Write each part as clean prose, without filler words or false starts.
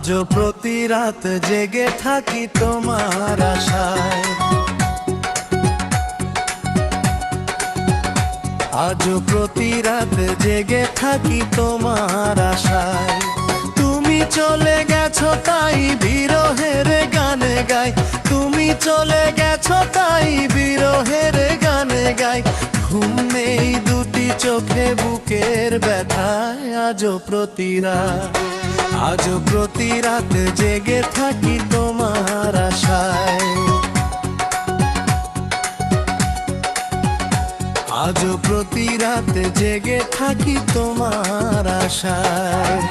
আজও প্রতি রাত জেগে থাকি তোমার আশায়, আজও প্রতি রাত জেগে থাকি তোমার আশায়। তুমি চলে গেছো তাই বিরহের গানে গাই, তুমি চলে গেছো তাই বিরহের গানে গাই। ঘুম নেই দুটি চোখে বুকের ব্যথায়, আজও প্রতি রাত, আজও প্রতি রাত জেগে থাকি তোমার আশায়, আজও প্রতি রাত জেগে থাকি তোমার আশায়।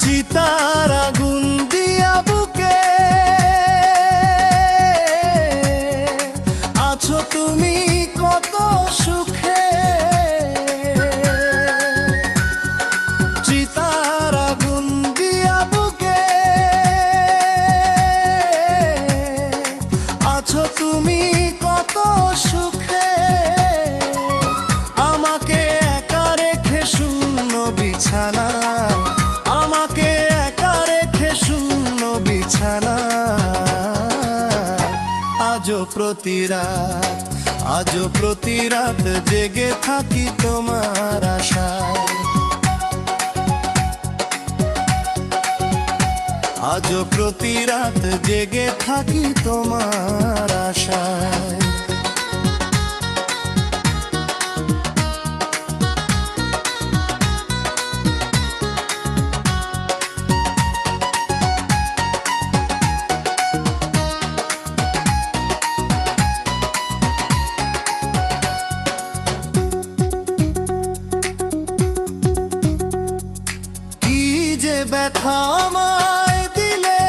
চিতার আগুন দিয়া বুকে আছো তুমি কত সুখে, চিতার আগুন দিয়া বুকে আছো তুমি কত সুখে। আমাকে একা রেখে শূন্য বিছানা, আমাকে একা রেখে শূন্য বিছানা। আজও প্রতি রাত, আজও প্রতি রাত জেগে থাকি তোমার আশায়, আজও প্রতি রাত জেগে থাকি তোমার আশায়। যে ব্যথা আমায় দিলে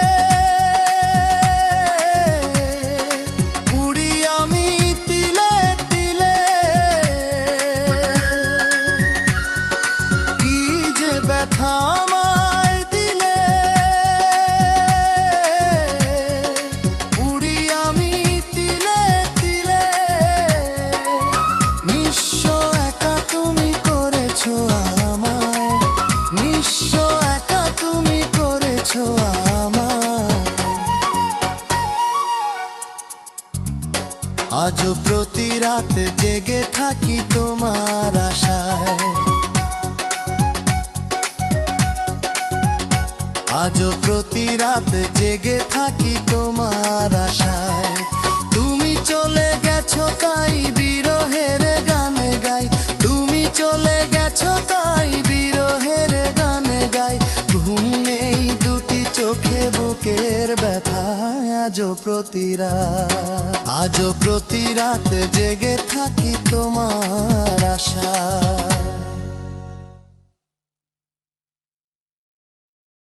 পুড়ি আমি তিলে তিলে, কি যে ব্যথা আমায় দিলে পুড়ি আমি তিলে তিলে। নিঃস্ব একা তুমি করেছো আমায়, নিঃস্ব তুমি করেছো আমায়। আজও প্রতি রাত জেগে থাকি তোমার আশায়, আজও প্রতি রাত জেগে থাকি তোমার আশায়। তুমি চলে গেছো তাই বিরহের গানে গাই, তুমি চলে গেছো তাই বিরহের গানে গাই। ঘুম নেই দুটি চোখে বুকের ব্যথায়, আজও প্রতি রাত, আজও প্রতি রাত জেগে থাকি তোমার আশায়।